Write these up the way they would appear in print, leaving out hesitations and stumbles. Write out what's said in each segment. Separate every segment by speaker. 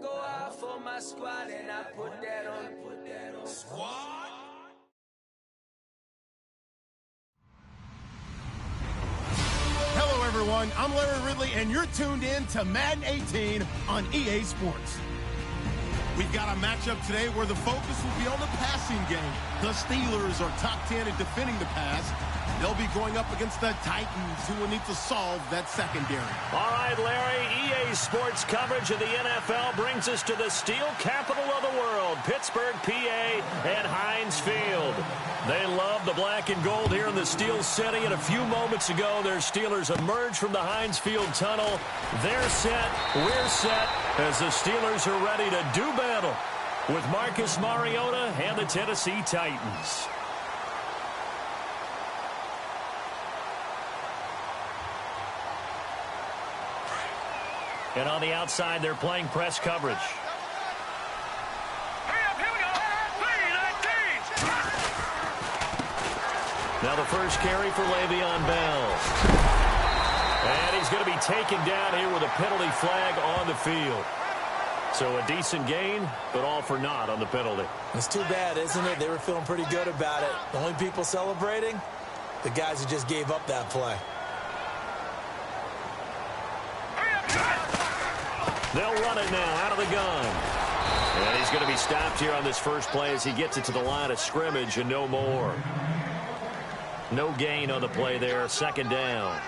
Speaker 1: go out for my squad and I put that on. Squad.
Speaker 2: Hello, everyone. I'm Larry Ridley, and you're tuned in to Madden 18 on EA Sports. We've got a matchup today where the focus will be on the passing game. The Steelers are top 10 in defending the pass. They'll be going up against the Titans, who will need to solve that secondary.
Speaker 3: All right, Larry, EA Sports coverage of the NFL brings us to the steel capital of the world, Pittsburgh, PA, and Heinz Field. They love the black and gold here in the Steel City, and a few moments ago, their Steelers emerged from the Heinz Field tunnel. They're set, we're set, as the Steelers are ready to do battle with Marcus Mariota and the Tennessee Titans. And on the outside, they're playing press coverage. Now the first carry for Le'Veon Bell. And he's going to be taken down here with a penalty flag on the field. So a decent gain, but all for naught on the penalty.
Speaker 4: It's too bad, isn't it? They were feeling pretty good about it. The only people celebrating, the guys who just gave up that play.
Speaker 3: They'll run it now out of the gun. And he's going to be stopped here on this first play as he gets it to the line of scrimmage and no more. No gain on the play there, second down.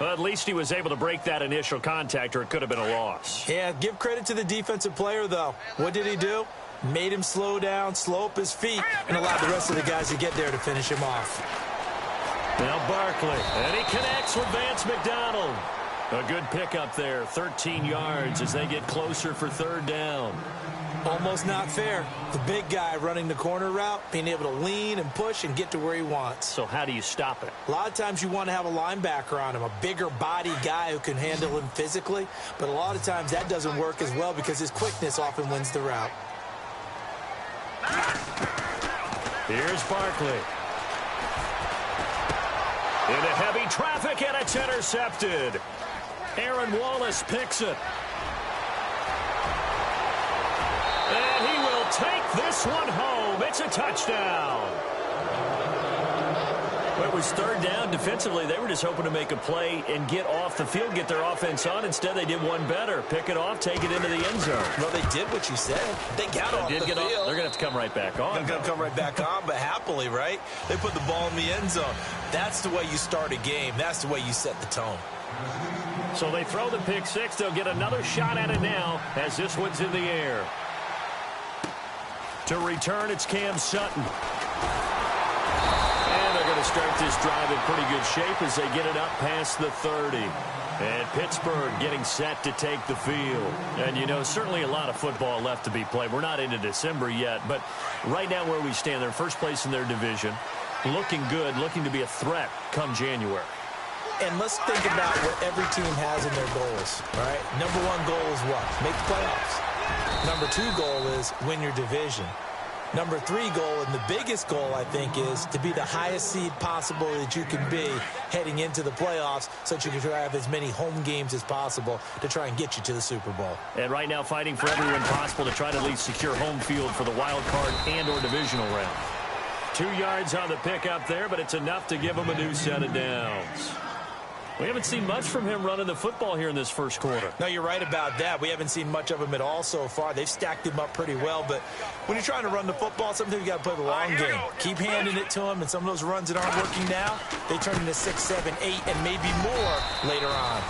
Speaker 3: Well, at least he was able to break that initial contact, or it could have been a loss.
Speaker 4: Yeah, give credit to the defensive player, though. What did he do? Made him slow down, slow up his feet, and allowed the rest of the guys to get there to finish him off.
Speaker 3: Now Barkley, and he connects with Vance McDonald. A good pickup there, 13 yards as they get closer for third down.
Speaker 4: Almost not fair. The big guy running the corner route, being able to lean and push and get to where he wants.
Speaker 3: So how do you stop it?
Speaker 4: A lot of times you want to have a linebacker on him, a bigger body guy who can handle him physically. But a lot of times that doesn't work as well because his quickness often wins the route.
Speaker 3: Here's Barkley. Into heavy traffic, and it's intercepted. Aaron Wallace picks it. And he will take this one home. It's a touchdown. It was third down. Defensively, they were just hoping to make a play and get off the field, get their offense on. Instead, they did one better. Pick it off, take it into the end zone.
Speaker 4: Well, they did what you said. They got off the field.
Speaker 3: They're going to have to come right back on.
Speaker 4: They're going to come right back on, but happily, right? They put the ball in the end zone. That's the way you start a game. That's the way you set the tone.
Speaker 3: So they throw the pick six. They'll get another shot at it now as this one's in the air. To return, it's Cam Sutton. And they're going to start this drive in pretty good shape as they get it up past the 30. And Pittsburgh getting set to take the field. And, you know, certainly a lot of football left to be played. We're not into December yet, but right now where we stand, they're first place in their division. Looking good, looking to be a threat come January.
Speaker 4: And let's think about what every team has in their goals, all right? Number one goal is what? Make the playoffs. Number two goal is win your division. Number three goal, and the biggest goal, I think, is to be the highest seed possible that you can be heading into the playoffs so that you can try to have as many home games as possible to try and get you to the Super Bowl.
Speaker 3: And right now fighting for everyone possible to try to at least secure home field for the wild card and or divisional round. 2 yards on the pickup there, but it's enough to give them a new set of downs. We haven't seen much from him running the football here in this first quarter.
Speaker 4: No, you're right about that. We haven't seen much of him at all so far. They've stacked him up pretty well, but when you're trying to run the football, sometimes you got to play the long game. Keep handing it to him, and some of those runs that aren't working now, they turn into 6, 7, 8, and maybe more later on.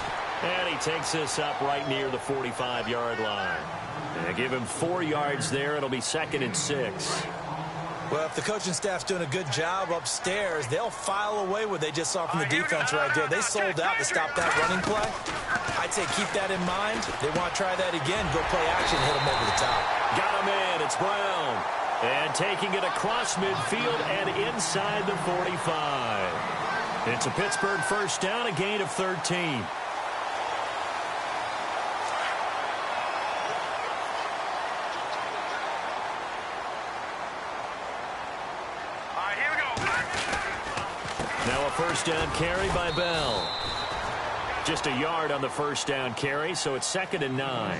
Speaker 3: And he takes this up right near the 45-yard line. And give him 4 yards there. It'll be 2nd and 6.
Speaker 4: Well, if the coaching staff's doing a good job upstairs, they'll file away what they just saw from the defense right there. They sold out to stop that running play. I'd say keep that in mind. If they want to try that again, go play action, hit them over the top.
Speaker 3: Got him in. It's Brown. And taking it across midfield and inside the 45. It's a Pittsburgh first down, a gain of 13. Now a first down carry by Bell. Just a yard on the first down carry, so it's 2nd and 9.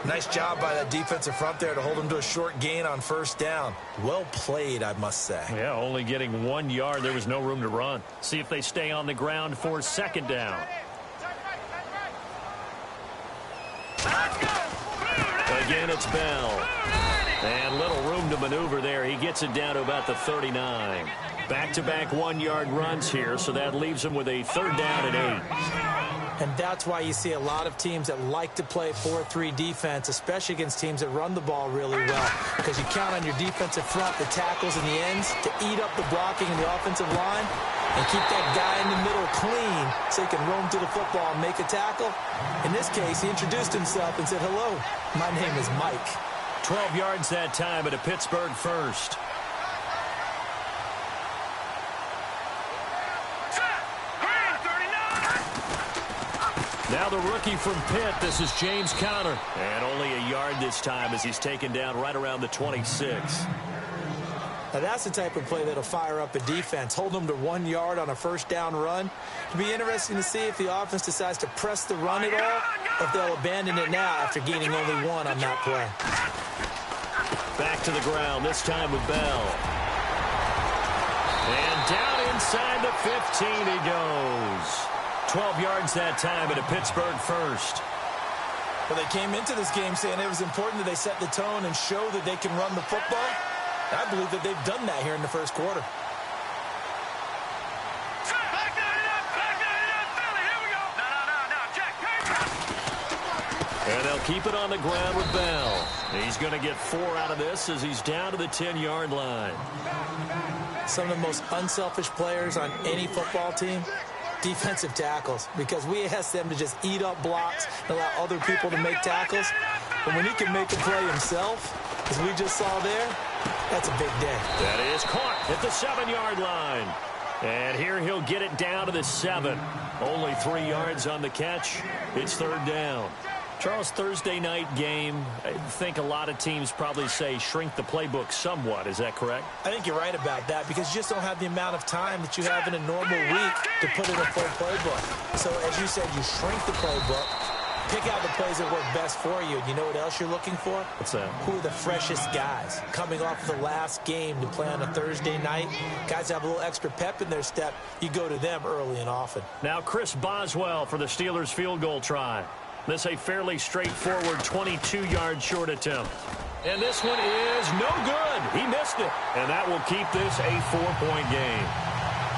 Speaker 4: Nice job by that defensive front there to hold him to a short gain on first down. Well played, I must say.
Speaker 3: Yeah, only getting 1 yard. There was no room to run. See if they stay on the ground for second down. Again, it's Bell. And little room to maneuver there. He gets it down to about the 39. Back-to-back 1-yard runs here, so that leaves him with a third down and 8.
Speaker 4: And that's why you see a lot of teams that like to play 4-3 defense, especially against teams that run the ball really well, because you count on your defensive front, the tackles and the ends, to eat up the blocking in the offensive line and keep that guy in the middle clean so he can roam to the football and make a tackle. In this case, he introduced himself and said, "Hello, my name is Mike."
Speaker 3: 12 yards that time at a Pittsburgh first. Now the rookie from Pitt, this is James Conner. And only a yard this time as he's taken down right around the 26.
Speaker 4: Now that's the type of play that'll fire up a defense. Hold them to 1 yard on a first down run. It'll be interesting to see if the offense decides to press the run at all, or if they'll abandon it now after gaining only 1 on that play.
Speaker 3: Back to the ground, this time with Bell. And down inside the 15 he goes. 12 yards that time at a Pittsburgh first.
Speaker 4: Well, they came into this game saying it was important that they set the tone and show that they can run the football. I believe that they've done that here in the first quarter.
Speaker 3: And they'll keep it on the ground with Bell. He's going to get 4 out of this as he's down to the 10-yard line.
Speaker 4: Some of the most unselfish players on any football team, defensive tackles, because we ask them to just eat up blocks and allow other people to make tackles. But when he can make a play himself, as we just saw there, that's a big day.
Speaker 3: That is caught at the 7-yard line. And here he'll get it down to the 7. Only 3 yards on the catch. It's third down. Charles, Thursday night game, I think a lot of teams probably say shrink the playbook somewhat. Is that correct?
Speaker 4: I think you're right about that, because you just don't have the amount of time that you have in a normal week to put in a full playbook. So, as you said, you shrink the playbook, pick out the plays that work best for you. You know what else you're looking for?
Speaker 3: What's that?
Speaker 4: Who are the freshest guys coming off of the last game to play on a Thursday night? Guys have a little extra pep in their step. You go to them early and often.
Speaker 3: Now Chris Boswell for the Steelers field goal try. This a fairly straightforward 22-yard short attempt. And this one is no good. He missed it. And that will keep this a 4-point game.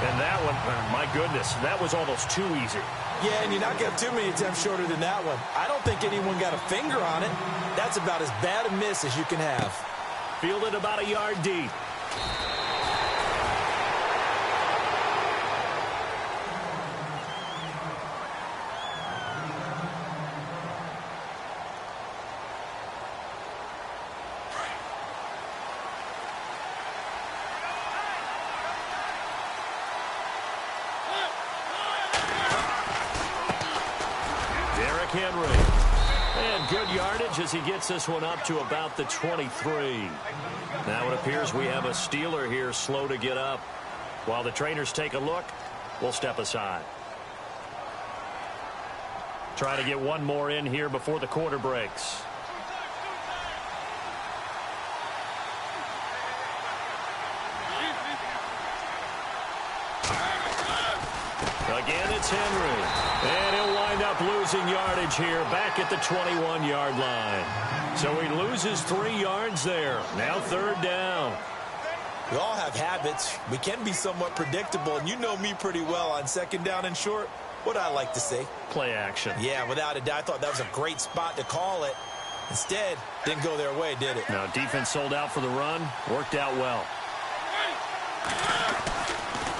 Speaker 3: And that one, my goodness, that was almost too easy.
Speaker 4: Yeah, and you're not getting too many attempts shorter than that one. I don't think anyone got a finger on it. That's about as bad a miss as you can have.
Speaker 3: Fielded about a yard deep. Henry. And good yardage as he gets this one up to about the 23. Now it appears we have a Steeler here slow to get up. While the trainers take a look, we'll step aside. Try to get one more in here before the quarter breaks. Again, it's Henry. And he'll wind up losing yardage here back at the 21-yard line. So he loses 3 yards there. Now third down.
Speaker 4: We all have habits. We can be somewhat predictable, and you know me pretty well on second down and short. What I like to say?
Speaker 3: Play action.
Speaker 4: Yeah, without a doubt. I thought that was a great spot to call it. Instead, didn't go their way, did it?
Speaker 3: No, defense sold out for the run. Worked out well.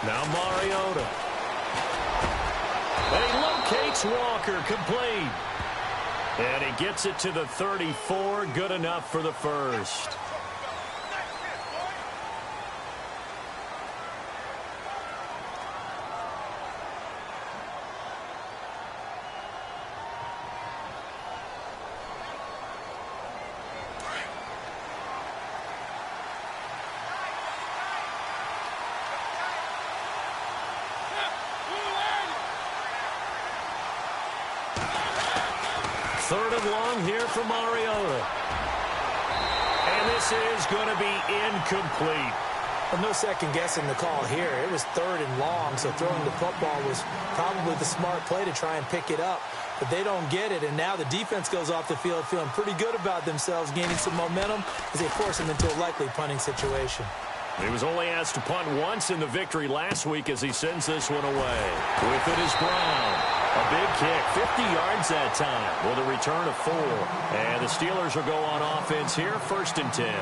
Speaker 3: Now Mariota. And he locates Walker, complete. And he gets it to the 34, good enough for the first. Third and long here for Mariota. And this is going to be incomplete.
Speaker 4: Well, no second guessing the call here. It was third and long, so throwing the football was probably the smart play to try and pick it up. But they don't get it, and now the defense goes off the field feeling pretty good about themselves, gaining some momentum as they force them into a likely punting situation.
Speaker 3: He was only asked to punt once in the victory last week as he sends this one away. With it is Brown. A big kick, 50 yards that time with a return of 4. And the Steelers will go on offense here, 1st and 10.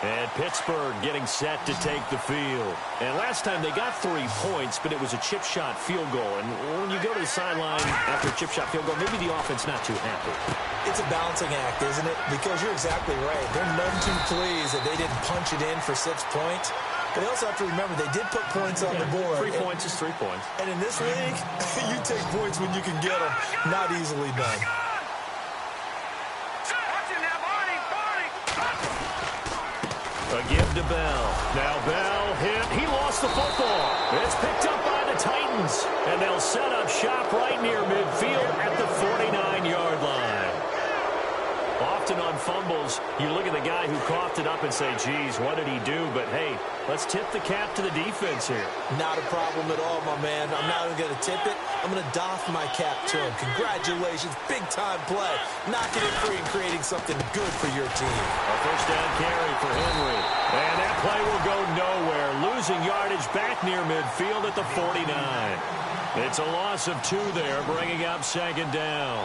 Speaker 3: And Pittsburgh getting set to take the field. And last time they got 3 points, but it was a chip shot field goal. And when you go to the sideline after a chip shot field goal, maybe the offense not too happy.
Speaker 4: It's a balancing act, isn't it? Because you're exactly right. They're none too pleased that they didn't punch it in for 6 points. But they also have to remember they did put points on the board.
Speaker 3: 3 points is 3 points.
Speaker 4: And in this league, you take points when you can get them. Not easily done.
Speaker 3: A give to Bell. Now Bell hit. He lost the football. It's picked up by the Titans. And they'll set up shop right near midfield at the 49-yard line. Often on fumbles, you look at the guy who coughed it up and say, geez, what did he do? But, hey, let's tip the cap to the defense here.
Speaker 4: Not a problem at all, my man. I'm not even going to tip it. I'm going to doff my cap to him. Congratulations. Big-time play. Knocking it free and creating something good for your team.
Speaker 3: A first down carry for Henry. And that play will go nowhere. Losing yardage back near midfield at the 49. It's a loss of 2 there, bringing up 2nd down.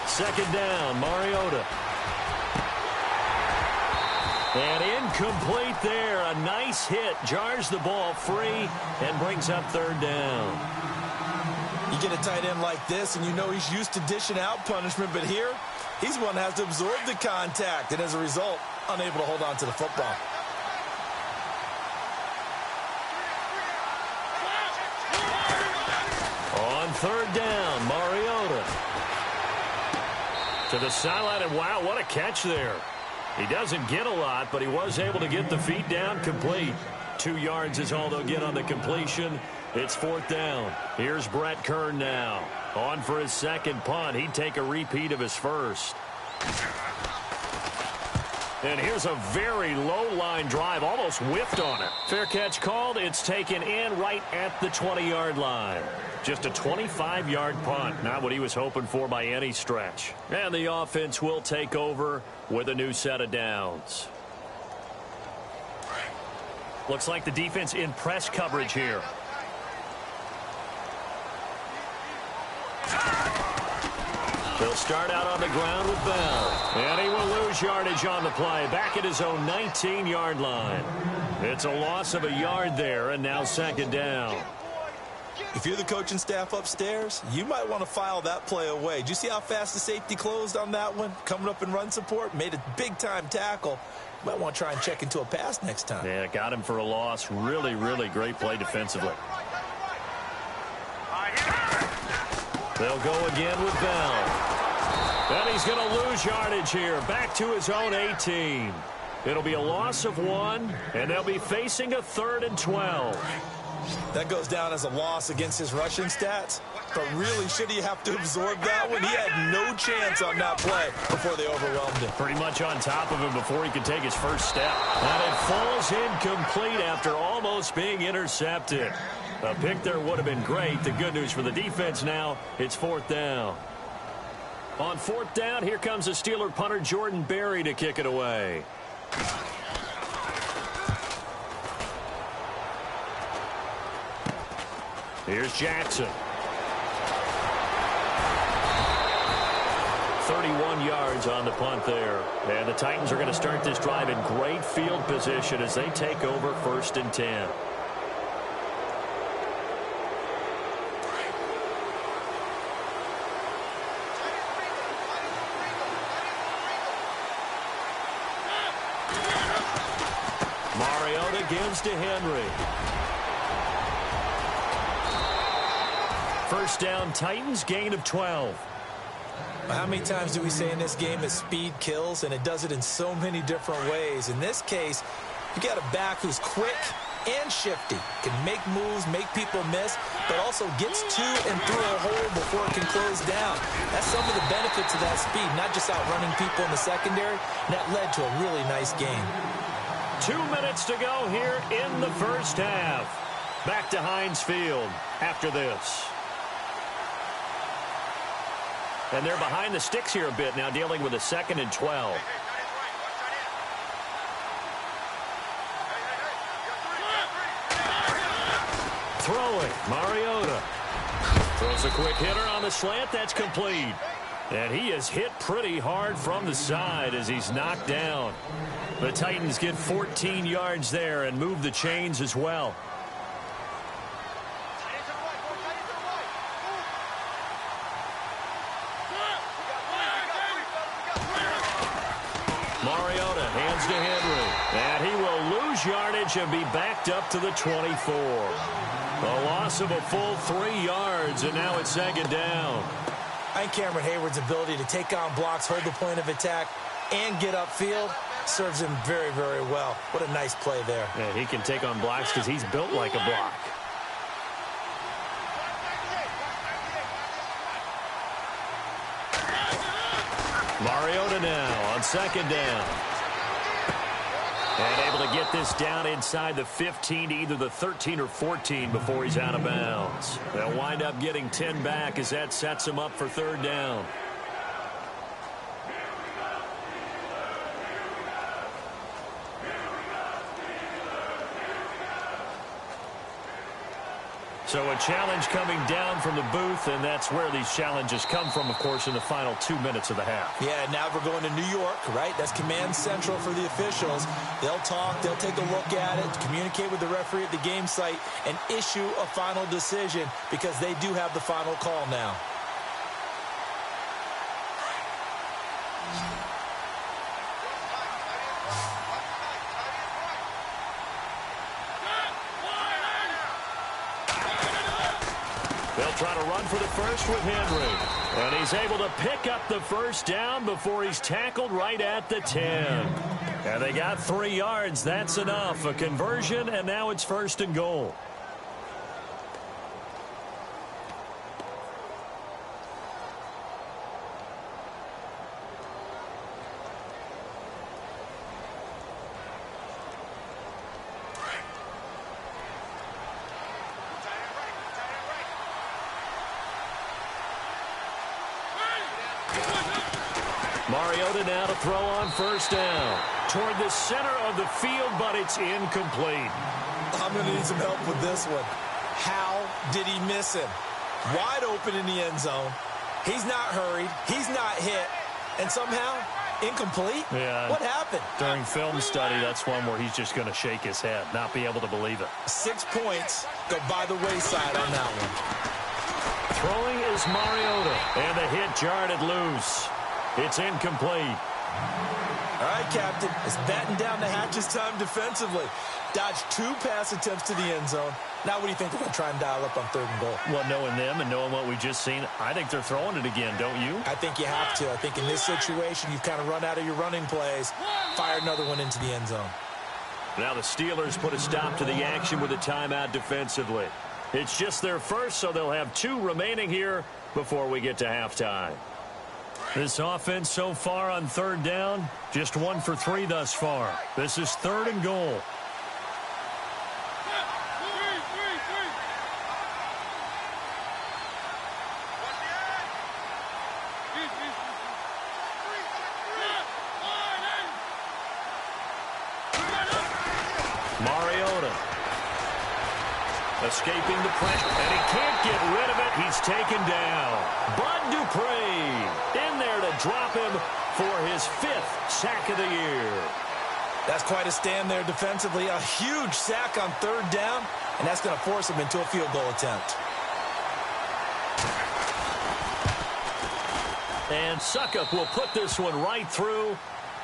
Speaker 3: Second down, Mariota. And incomplete there. A nice hit. Jars the ball free and brings up 3rd down.
Speaker 4: You get a tight end like this, and you know he's used to dishing out punishment, but here, he's one that has to absorb the contact, and as a result, unable to hold on to the football.
Speaker 3: On 3rd down, Mariota. To the sideline, and wow, what a catch there. He doesn't get a lot, but he was able to get the feet down complete. 2 yards is all they'll get on the completion. It's 4th down. Here's Brett Kern now. On for his 2nd punt. He'd take a repeat of his 1st. And here's a very low-line drive, almost whiffed on it. Fair catch called. It's taken in right at the 20-yard line. Just a 25-yard punt, not what he was hoping for by any stretch. And the offense will take over with a new set of downs. Looks like the defense in press coverage here. He'll start out on the ground with Bell. And he will lose yardage on the play. Back at his own 19-yard line. It's a loss of a yard there, and now 2nd down.
Speaker 4: If you're the coaching staff upstairs, you might want to file that play away. Did you see how fast the safety closed on that one? Coming up in run support, made a big-time tackle. You might want to try and check into a pass next time.
Speaker 3: Yeah, got him for a loss. Really, really great play defensively. They'll go again with Bell. And he's going to lose yardage here. Back to his own 18. It'll be a loss of 1, and they'll be facing a 3rd and 12.
Speaker 4: That goes down as a loss against his rushing stats. But really, should he have to absorb that one? He had no chance on that play before they overwhelmed him.
Speaker 3: Pretty much on top of him before he could take his first step. And it falls incomplete after almost being intercepted. A pick there would have been great. The good news for the defense now, it's 4th down. On 4th down, here comes the Steeler punter Jordan Berry to kick it away. Here's Jackson. 31 yards on the punt there. And the Titans are going to start this drive in great field position as they take over 1st and 10. Mariota gives to Henry. First down, Titans, gain of 12.
Speaker 4: How many times do we say in this game that speed kills, and it does it in so many different ways? In this case, you got a back who's quick and shifty, can make moves, make people miss, but also gets to and through a hole before it can close down. That's some of the benefits of that speed, not just outrunning people in the secondary, and that led to a really nice game.
Speaker 3: 2 minutes to go here in the first half. Back to Heinz Field after this. And they're behind the sticks here a bit now, dealing with a 2nd and 12. Throwing, Mariota. Throws a quick hitter on the slant. That's complete. And he is hit pretty hard from the side as he's knocked down. The Titans get 14 yards there and move the chains as well. Mariota hands to Henry. And he will lose yardage and be backed up to the 24. A loss of a full 3 yards, and now it's 2nd down.
Speaker 4: I think Cameron Hayward's ability to take on blocks, hold the point of attack, and get upfield serves him very, very well. What a nice play there.
Speaker 3: Yeah, he can take on blocks because he's built like a block. Mariota now on 2nd down. And able to get this down inside the 15 to either the 13 or 14 before he's out of bounds. They'll wind up getting 10 back as that sets him up for 3rd down. So a challenge coming down from the booth, and that's where these challenges come from, of course, in the final 2 minutes of the half.
Speaker 4: Yeah, now we're going to New York, right? That's command central for the officials. They'll talk, they'll take a look at it, communicate with the referee at the game site, and issue a final decision because they do have the final call now.
Speaker 3: They'll try to run for the first with Henry. And he's able to pick up the first down before he's tackled right at the 10. And they got 3 yards. That's enough. A conversion, and now it's 1st and goal. Mariota now to throw on 1st down. Toward the center of the field, but it's incomplete.
Speaker 4: I'm going to need some help with this one. How did he miss him? Wide open in the end zone. He's not hurried. He's not hit. And somehow, incomplete?
Speaker 3: Yeah.
Speaker 4: What happened?
Speaker 3: During film study, that's one where he's just going to shake his head, not be able to believe it.
Speaker 4: 6 points go by the wayside on that one.
Speaker 3: Throwing is Mariota, and the hit jarred it loose. It's incomplete.
Speaker 4: All right, Captain. It's batten down the hatches time defensively. Dodged 2 pass attempts to the end zone. Now what do you think they're going to try and dial up on 3rd and goal?
Speaker 3: Well, knowing them and knowing what we just seen, I think they're throwing it again, don't you?
Speaker 4: I think you have to. I think in this situation, you've kind of run out of your running plays. Fire another one into the end zone.
Speaker 3: Now the Steelers put a stop to the action with a timeout defensively. It's just their first, so they'll have 2 remaining here before we get to halftime. This offense so far on 3rd down, just 1 for 3 thus far. This is 3rd and goal. Mariota escaping the pressure, and he can't get rid of it. He's taken down. Bud Dupree in there to drop him for his 5th sack of the year.
Speaker 4: That's quite a stand there defensively. A huge sack on 3rd down, and that's going to force him into a field goal attempt.
Speaker 3: And Suckup will put this one right through.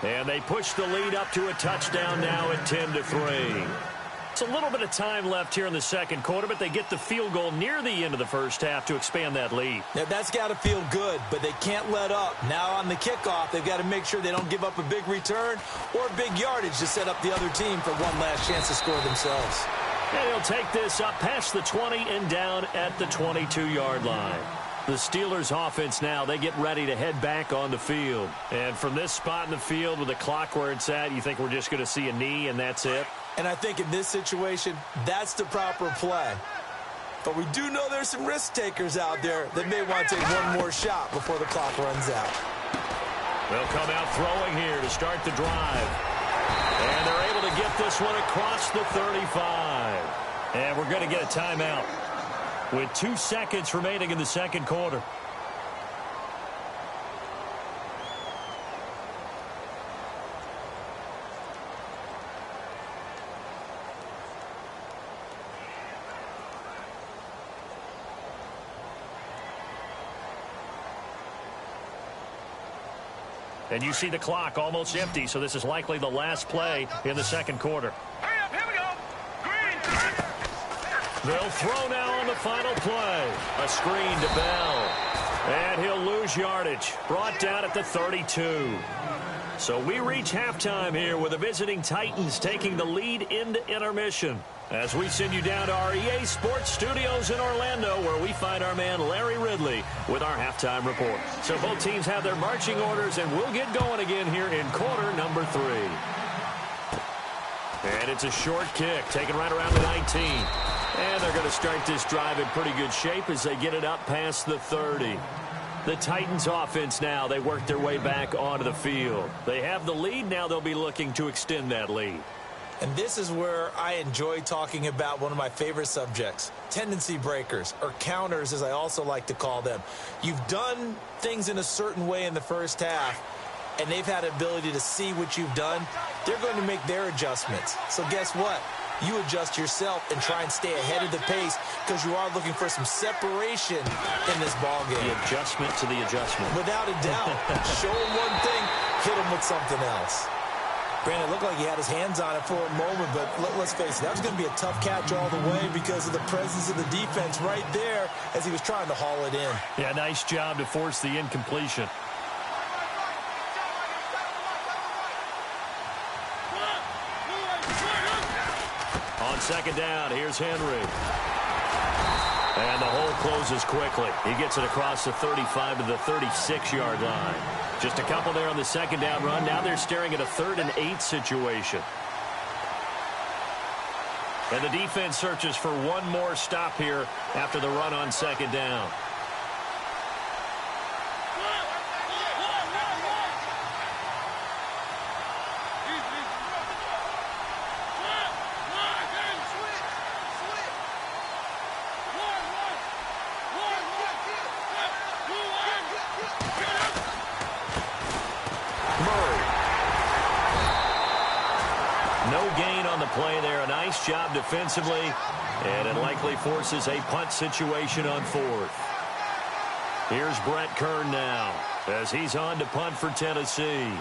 Speaker 3: And they push the lead up to a touchdown now at 10-3. It's a little bit of time left here in the second quarter, but they get the field goal near the end of the first half to expand that lead.
Speaker 4: Now, that's got to feel good, but they can't let up. Now on the kickoff, they've got to make sure they don't give up a big return or big yardage to set up the other team for one last chance to score themselves.
Speaker 3: And he'll take this up past the 20 and down at the 22-yard line. The Steelers offense now, they get ready to head back on the field. And from this spot in the field with the clock where it's at, you think we're just going to see a knee and that's it?
Speaker 4: And I think in this situation, that's the proper play. But we do know there's some risk takers out there that may want to take one more shot before the clock runs out.
Speaker 3: They'll come out throwing here to start the drive. And they're able to get this one across the 35. And we're going to get a timeout with 2 seconds remaining in the second quarter. And you see the clock almost empty, so this is likely the last play in the second quarter.
Speaker 5: Hurry up, here we go. Green.
Speaker 3: They'll throw now on the final play. A screen to Bell. And he'll lose yardage. Brought down at the 32. So we reach halftime here with the visiting Titans taking the lead into intermission. As we send you down to our EA Sports Studios in Orlando, where we find our man Larry Ridley with our halftime report. So both teams have their marching orders, and we'll get going again here in quarter number 3. And it's a short kick, taken right around the 19. And they're going to start this drive in pretty good shape as they get it up past the 30. The Titans offense now, they work their way back onto the field. They have the lead. Now they'll be looking to extend that lead.
Speaker 4: And this is where I enjoy talking about one of my favorite subjects, tendency breakers, or counters as I also like to call them. You've done things in a certain way in the first half, and they've had the ability to see what you've done. They're going to make their adjustments. So guess what? You adjust yourself and try and stay ahead of the pace because you are looking for some separation in this ballgame.
Speaker 3: The adjustment to the adjustment.
Speaker 4: Without a doubt. Show him one thing, hit him with something else. Granted, it looked like he had his hands on it for a moment, but let's face it, that was going to be a tough catch all the way because of the presence of the defense right there as he was trying to haul it in.
Speaker 3: Yeah, nice job to force the incompletion. On second down, here's Henry. And the hole closes quickly. He gets it across the 35 to the 36-yard line. Just a couple there on the second down run. Now they're staring at a 3rd and 8 situation. And the defense searches for one more stop here after the run on second down. Play there, a nice job defensively, and it likely forces a punt situation on 4th. Here's Brett Kern now as he's on to punt for Tennessee.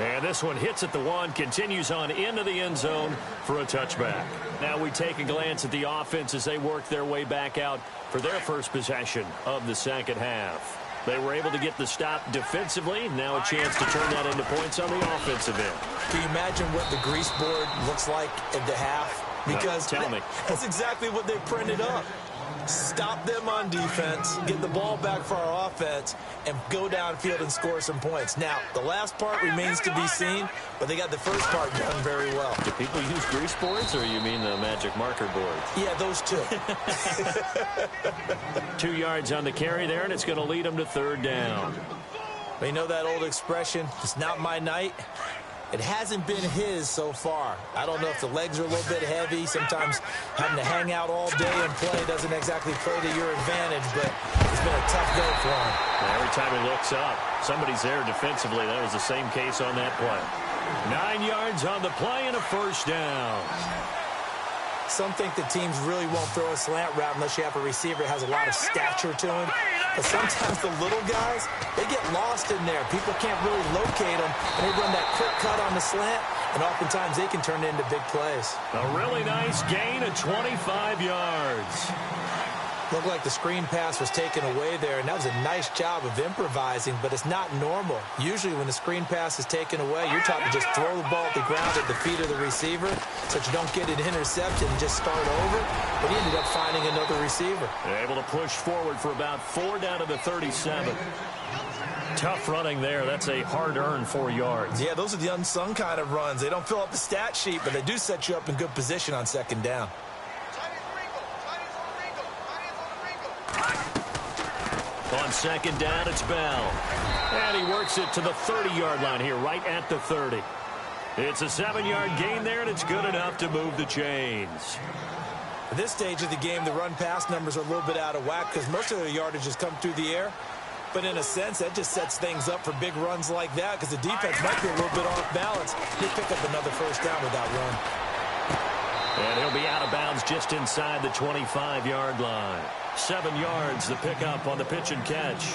Speaker 3: And this one hits at the 1, continues on into the end zone for a touchback. Now we take a glance at the offense as they work their way back out for their first possession of the second half. They were able to get the stop defensively. Now a chance to turn that into points on the offensive end.
Speaker 4: Can you imagine what the grease board looks like at the half? Because
Speaker 3: tell me.
Speaker 4: That's exactly what they printed up. Stop them on defense, get the ball back for our offense, and go downfield and score some points. Now, the last part remains to be seen, but they got the first part done very well.
Speaker 3: Do people use grease boards, or you mean the magic marker board?
Speaker 4: Yeah, those two.
Speaker 3: 2 yards on the carry there, and it's going to lead them to 3rd down.
Speaker 4: You know that old expression, it's not my night? It hasn't been his so far. I don't know if the legs are a little bit heavy. Sometimes having to hang out all day and play doesn't exactly play to your advantage, but it's been a tough go for him.
Speaker 3: Every time he looks up, somebody's there defensively. That was the same case on that play. 9 yards on the play and a first down.
Speaker 4: Some think that teams really won't throw a slant route unless you have a receiver that has a lot of stature to him. But sometimes the little guys, they get lost in there. People can't really locate them, and they run that quick cut on the slant, and oftentimes they can turn it into big plays.
Speaker 3: A really nice gain of 25 yards.
Speaker 4: Looked like the screen pass was taken away there, and that was a nice job of improvising, but it's not normal. Usually when the screen pass is taken away, you're taught to just throw the ball at the ground at the feet of the receiver so that you don't get it intercepted and just start over, but he ended up finding another receiver.
Speaker 3: Able to push forward for about 4 down to the 37. Tough running there. That's a hard-earned 4 yards.
Speaker 4: Yeah, those are the unsung kind of runs. They don't fill up the stat sheet, but they do set you up in good position on second down.
Speaker 3: On second down, it's Bell. And he works it to the 30-yard line here, right at the 30. It's a 7-yard gain there, and it's good enough to move the chains.
Speaker 4: At this stage of the game, the run-pass numbers are a little bit out of whack because most of their yardage has come through the air. But in a sense, that just sets things up for big runs like that because the defense might be a little bit off balance. He'll pick up another first down with that run.
Speaker 3: And he'll be out of bounds just inside the 25-yard line. 7 yards, the pickup on the pitch and catch.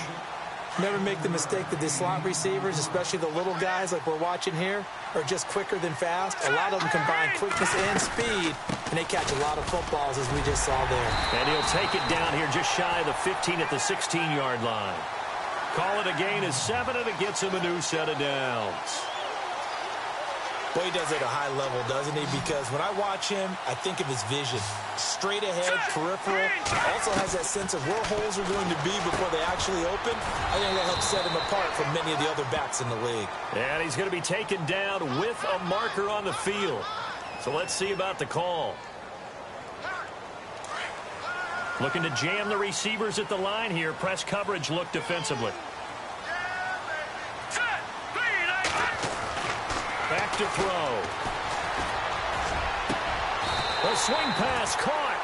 Speaker 4: Never make the mistake that the slot receivers, especially the little guys like we're watching here, are just quicker than fast. A lot of them combine quickness and speed, and they catch a lot of footballs, as we just saw there.
Speaker 3: And he'll take it down here just shy of the 15 at the 16-yard line. Call it a gain of 7, and it gets him a new set of downs.
Speaker 4: Boy, he does it at a high level, doesn't he? Because when I watch him, I think of his vision. Straight ahead, peripheral. Also has that sense of where holes are going to be before they actually open. I think that helps set him apart from many of the other backs in the league.
Speaker 3: And he's going to be taken down with a marker on the field. So let's see about the call. Looking to jam the receivers at the line here. Press coverage look defensively. Back to throw. A swing pass caught.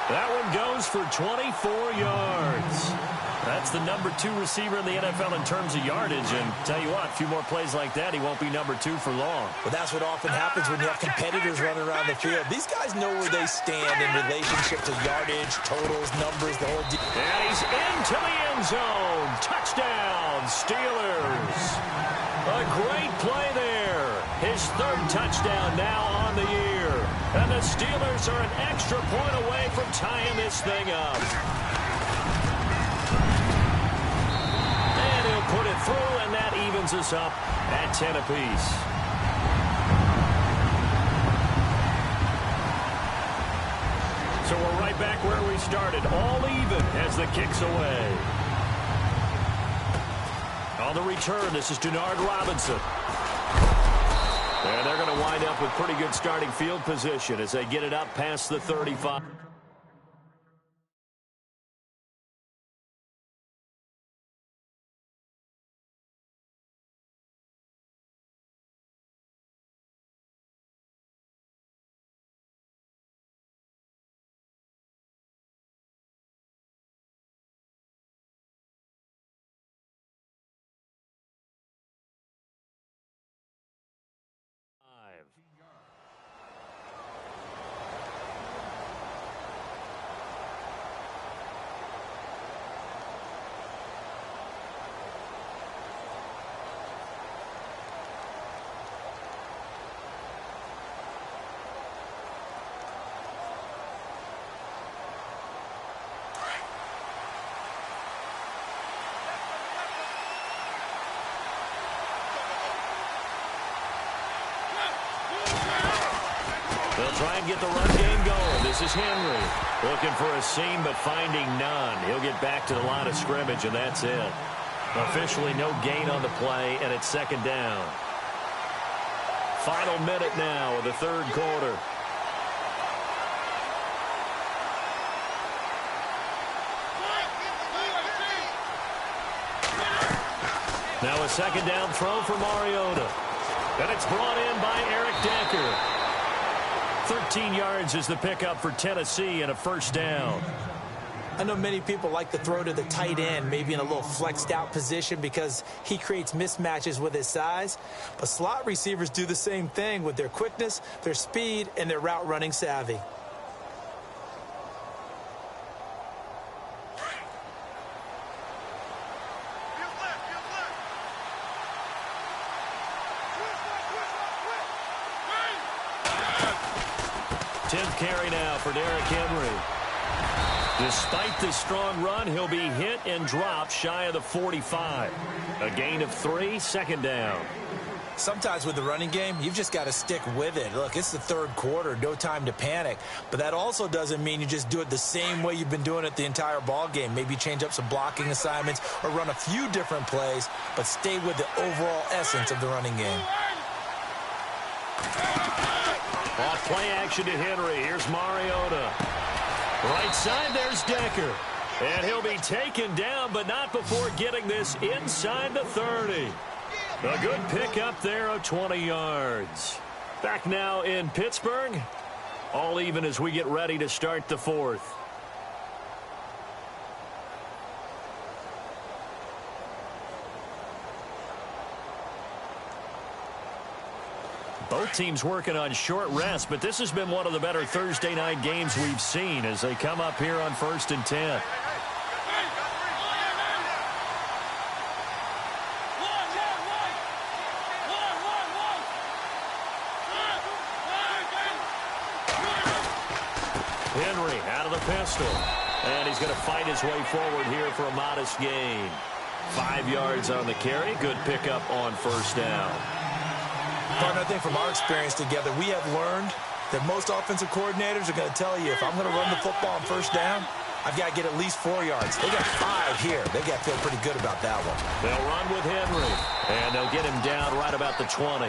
Speaker 3: That one goes for 24 yards. That's the number 2 receiver in the NFL in terms of yardage. And tell you what, a few more plays like that, he won't be number 2 for long.
Speaker 4: But that's what often happens when you have competitors running around the field. These guys know where they stand in relationship to yardage, totals, numbers, the whole deal.
Speaker 3: And he's into the end zone. Touchdown, Steelers. A great play there. His 3rd touchdown now on the year. And the Steelers are an extra point away from tying this thing up. And he'll put it through, and that evens us up at 10 apiece. So we're right back where we started, all even as the kick's away. On the return, this is Denard Robinson. And they're going to wind up with pretty good starting field position as they get it up past the 35. They'll try and get the run game going. This is Henry. Looking for a seam, but finding none. He'll get back to the line of scrimmage, and that's it. Officially no gain on the play, and it's 2nd down. Final minute now of the 3rd quarter. Now a 2nd down throw for Mariota. And it's brought in by Eric Decker. 13 yards is the pickup for Tennessee and a first down.
Speaker 4: I know many people like to throw to the tight end, maybe in a little flexed out position because he creates mismatches with his size. But slot receivers do the same thing with their quickness, their speed, and their route running savvy.
Speaker 3: Carry now for Derrick Henry. Despite this strong run, he'll be hit and dropped shy of the 45. A gain of 3, second down.
Speaker 4: Sometimes with the running game, you've just got to stick with it. Look, it's the third quarter, no time to panic. But that also doesn't mean you just do it the same way you've been doing it the entire ball game. Maybe change up some blocking assignments or run a few different plays, but stay with the overall essence of the running game.
Speaker 3: Off play action to Henry. Here's Mariota. Right side, there's Decker. And he'll be taken down, but not before getting this inside the 30. A good pickup there of 20 yards. Back now in Pittsburgh. All even as we get ready to start the fourth. Both teams working on short rest, but this has been one of the better Thursday night games we've seen as they come up here on 1st and 10. Henry out of the pistol, and he's going to fight his way forward here for a modest gain. 5 yards on the carry. Good pickup on first down.
Speaker 4: Partner, I think from our experience together, we have learned that most offensive coordinators are going to tell you, if I'm going to run the football on first down, I've got to get at least 4 yards. They got 5 here. They got to feel pretty good about that one.
Speaker 3: They'll run with Henry, and they'll get him down right about the 20.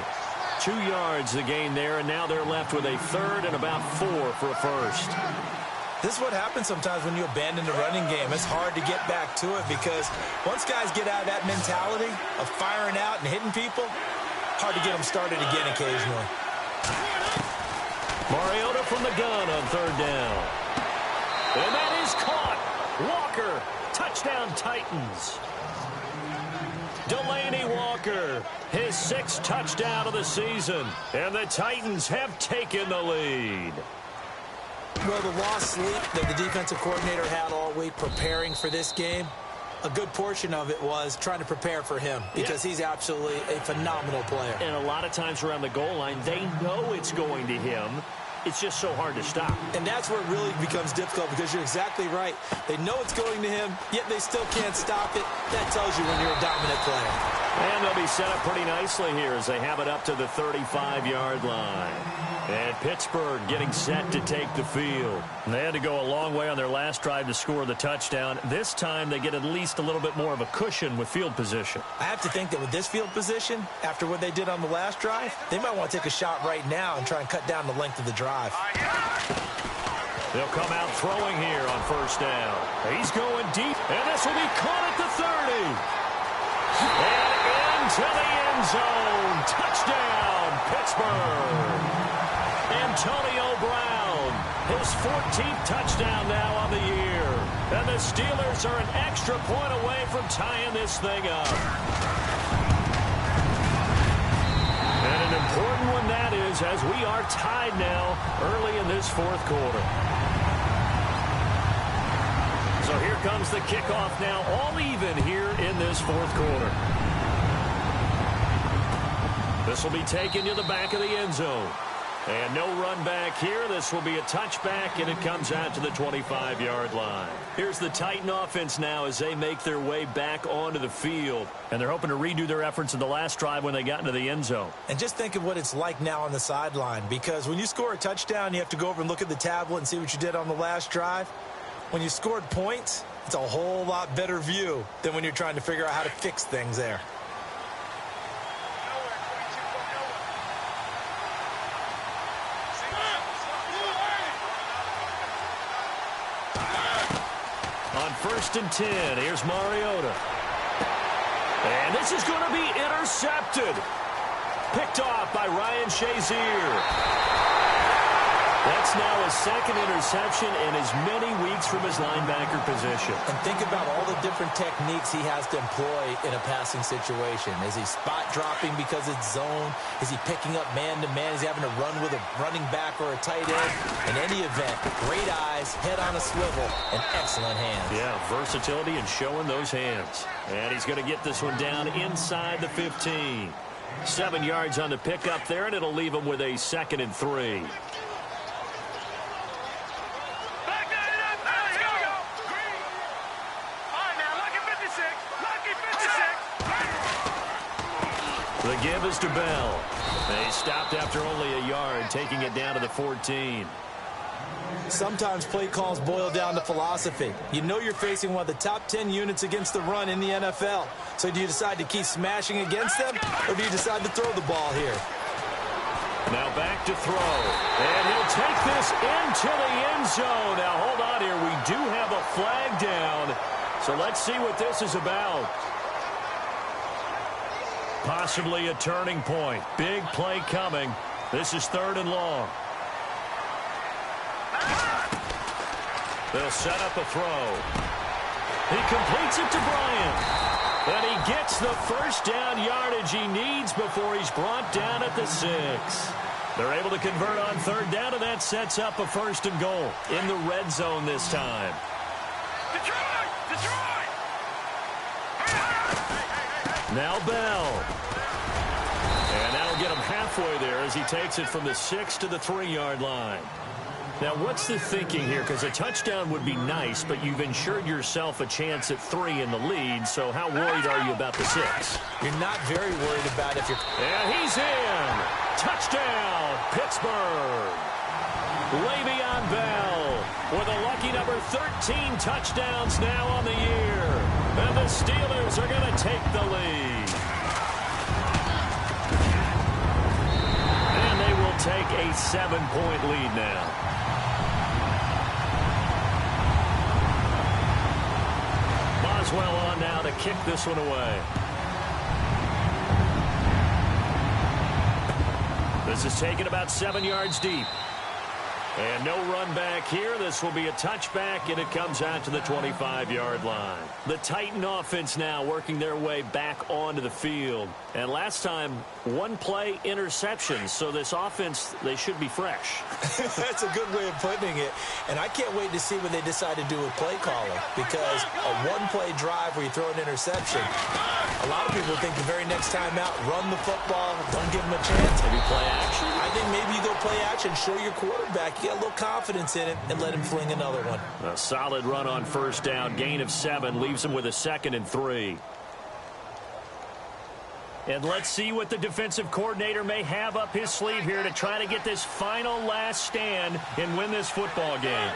Speaker 3: 2 yards the gain there, and now they're left with a third and about 4 for a first.
Speaker 4: This is what happens sometimes when you abandon the running game. It's hard to get back to it because once guys get out of that mentality of firing out and hitting people, hard to get them started again occasionally.
Speaker 3: Mariota from the gun on third down. And that is caught. Walker, touchdown Titans. Delaney Walker, his 6th touchdown of the season. And the Titans have taken the lead.
Speaker 4: Well, the lost sleep that the defensive coordinator had all week preparing for this game, a good portion of it was trying to prepare for him because he's absolutely a phenomenal player.
Speaker 3: And a lot of times around the goal line, they know it's going to him. It's just so hard to stop.
Speaker 4: And that's where it really becomes difficult because you're exactly right. They know it's going to him, yet they still can't stop it. That tells you when you're a dominant player.
Speaker 3: And they'll be set up pretty nicely here as they have it up to the 35-yard line. And Pittsburgh getting set to take the field. And they had to go a long way on their last drive to score the touchdown. This time they get at least a little bit more of a cushion with field position.
Speaker 4: I have to think that with this field position, after what they did on the last drive, they might want to take a shot right now and try and cut down the length of the drive.
Speaker 3: They'll come out throwing here on first down. He's going deep, and this will be caught at the 30. And into the end zone. Touchdown, Pittsburgh. Antonio Brown, his 14th touchdown now on the year. And the Steelers are an extra point away from tying this thing up. And an important one that is, as we are tied now early in this fourth quarter. So here comes the kickoff now, all even here in this fourth quarter. This will be taken to the back of the end zone. And no run back here. This will be a touchback, and it comes out to the 25-yard line. Here's the Titan offense now as they make their way back onto the field. And they're hoping to redo their efforts in the last drive when they got into the end zone.
Speaker 4: And just think of what it's like now on the sideline, because when you score a touchdown, you have to go over and look at the tablet and see what you did on the last drive. When you scored points, it's a whole lot better view than when you're trying to figure out how to fix things there.
Speaker 3: On 1st and 10, here's Mariota. And this is going to be intercepted. Picked off by Ryan Shazier. That's now his second interception in as many weeks from his linebacker position.
Speaker 4: And think about all the different techniques he has to employ in a passing situation. Is he spot dropping because it's zone? Is he picking up man-to-man? Is he having to run with a running back or a tight end? In any event, great eyes, head on a swivel, and excellent hands.
Speaker 3: Yeah, versatility and showing those hands. And he's going to get this one down inside the 15. 7 yards on the pickup there, and it'll leave him with a 2nd and 3. The give is to Bell. They stopped after only a yard, taking it down to the 14.
Speaker 4: Sometimes play calls boil down to philosophy. You know you're facing one of the top 10 units against the run in the NFL. So do you decide to keep smashing against them, or do you decide to throw the ball here?
Speaker 3: Now back to throw. And he'll take this into the end zone. Now hold on here. We do have a flag down. So let's see what this is about. Possibly a turning point. Big play coming. This is 3rd and long. They'll set up a throw. He completes it to Bryant. And he gets the first down yardage he needs before he's brought down at the 6. They're able to convert on 3rd down, and that sets up a 1st and goal in the red zone this time.
Speaker 5: Detroit!
Speaker 3: Now Bell. And that'll get him halfway there as he takes it from the 6 to the 3-yard line. Now, what's the thinking here? Because a touchdown would be nice, but you've ensured yourself a chance at 3 in the lead, so how worried are you about the 6?
Speaker 4: You're not very worried about if you're...
Speaker 3: And he's in! Touchdown, Pittsburgh! Le'Veon Bell with a lucky number 13 touchdowns now on the year. And the Steelers are going to take the lead. And they will take a 7-point lead now. Boswell on now to kick this one away. This is taken about 7 yards deep. And no run back here. This will be a touchback, and it comes out to the 25-yard line. The Titan offense now working their way back onto the field. And last time, 1 play interception. So this offense, they should be fresh.
Speaker 4: That's a good way of putting it. And I can't wait to see what they decide to do with play calling. Because a 1-play drive where you throw an interception, a lot of people think the very next time out, run the football, don't give them a chance.
Speaker 3: Maybe play action?
Speaker 4: I think maybe you go play action, show your quarterback, get a little confidence in it, and let him fling another one.
Speaker 3: A solid run on 1st down. Gain of 7 leaves him with a 2nd and 3. And let's see what the defensive coordinator may have up his sleeve here to try to get this final last stand and win this football game.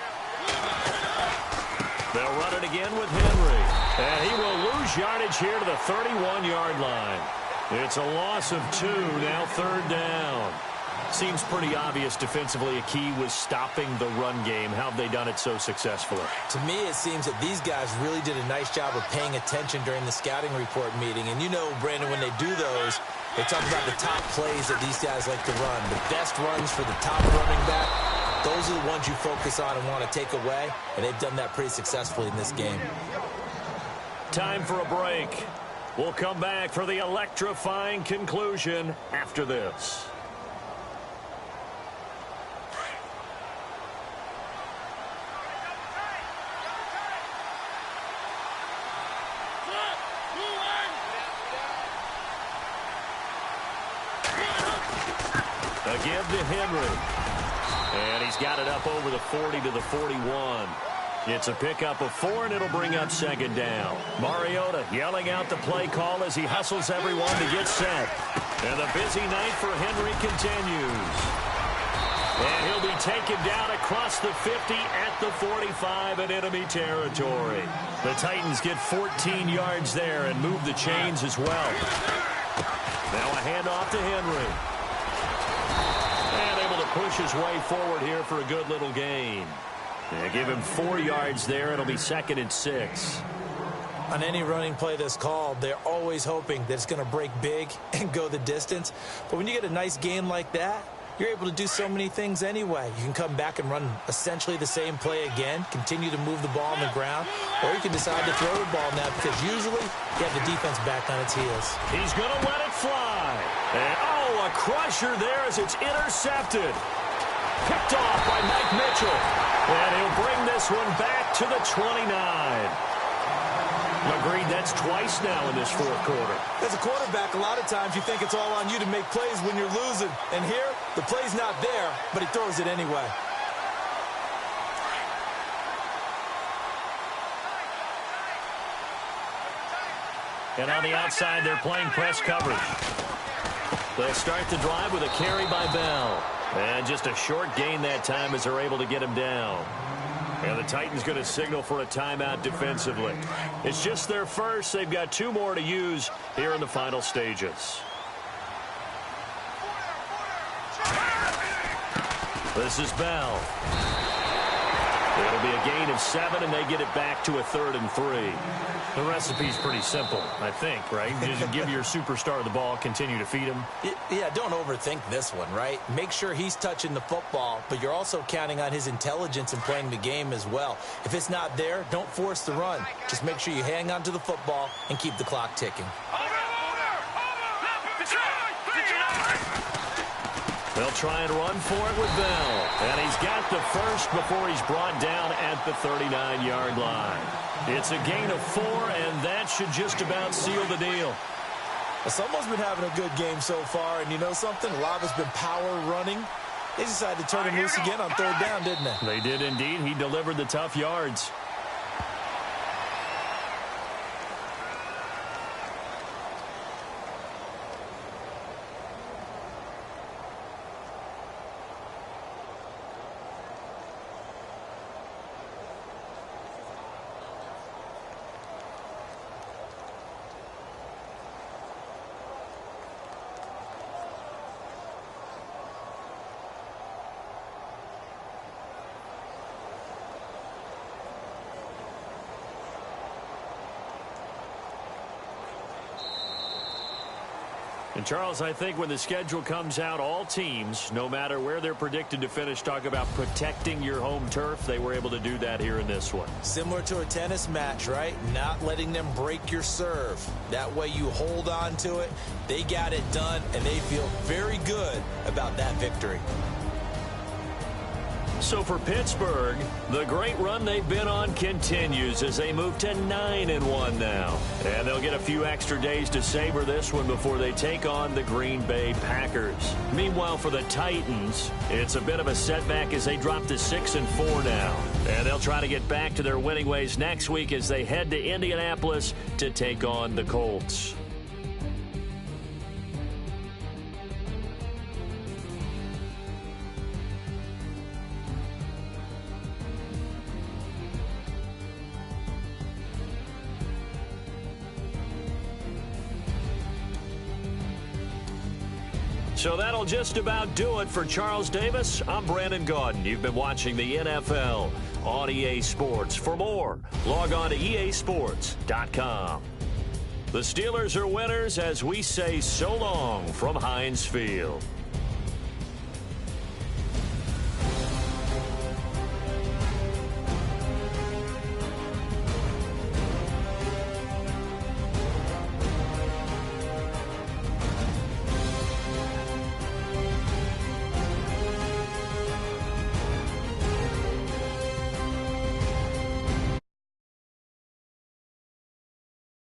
Speaker 3: They'll run it again with Henry. And he will lose yardage here to the 31-yard line. It's a loss of 2, now 3rd down. Seems pretty obvious defensively a key was stopping the run game. How have they done it so successfully?
Speaker 4: To me, it seems that these guys really did a nice job of paying attention during the scouting report meeting. And you know, Brandon, when they do those, they talk about the top plays that these guys like to run. The best runs for the top running back, those are the ones you focus on and want to take away. And they've done that pretty successfully in this game.
Speaker 3: Time for a break. We'll come back for the electrifying conclusion after this. A give to Henry. And he's got it up over the 40 to the 41. It's a pickup of 4, and it'll bring up 2nd down. Mariota yelling out the play call as he hustles everyone to get set. And the busy night for Henry continues. And he'll be taken down across the 50 at the 45 in enemy territory. The Titans get 14 yards there and move the chains as well. Now a handoff to Henry. And able to push his way forward here for a good little gain. They give him 4 yards there. It'll be 2nd and 6.
Speaker 4: On any running play that's called, they're always hoping that it's going to break big and go the distance. But when you get a nice gain like that, you're able to do so many things anyway. You can come back and run essentially the same play again, continue to move the ball on the ground, or you can decide to throw the ball now because usually you have the defense back on its heels.
Speaker 3: He's going to let it fly. And, oh, a crusher there as it's intercepted. Picked off by Mike Mitchell. And he'll bring this one back to the 29. Agreed, that's twice now in this fourth quarter.
Speaker 4: As a quarterback, a lot of times you think it's all on you to make plays when you're losing. And here, the play's not there, but he throws it anyway.
Speaker 3: And on the outside, they're playing press coverage. They'll start the drive with a carry by Bell. And just a short gain that time as they're able to get him down. And the Titans going to signal for a timeout defensively. It's just their first. They've got 2 more to use here in the final stages. This is Bell. It'll be a gain of 7, and they get it back to a 3rd and 3. The recipe's pretty simple, I think, right? Just give your superstar the ball, continue to feed him.
Speaker 4: Yeah, don't overthink this one, right? Make sure he's touching the football, but you're also counting on his intelligence in playing the game as well. If it's not there, don't force the run. Just make sure you hang on to the football and keep the clock ticking.
Speaker 3: They'll try and run for it with Bell. And he's got the first before he's brought down at the 39-yard line. It's a gain of 4, and that should just about seal the deal.
Speaker 4: Well, someone's been having a good game so far, and you know something? A lot of it's been power running. They decided to turn him loose again on 3rd down, didn't they?
Speaker 3: They did indeed. He delivered the tough yards. And, Charles, I think when the schedule comes out, all teams, no matter where they're predicted to finish, talk about protecting your home turf. They were able to do that here in this one.
Speaker 4: Similar to a tennis match, right? Not letting them break your serve. That way you hold on to it. They got it done, and they feel very good about that victory.
Speaker 3: So for Pittsburgh, the great run they've been on continues as they move to 9-1 now. And they'll get a few extra days to savor this one before they take on the Green Bay Packers. Meanwhile, for the Titans, it's a bit of a setback as they drop to 6-4 now. And they'll try to get back to their winning ways next week as they head to Indianapolis to take on the Colts. So that'll just about do it for Charles Davis. I'm Brandon Gaudin. You've been watching the NFL on EA Sports. For more, log on to easports.com. The Steelers are winners as we say so long from Heinz Field.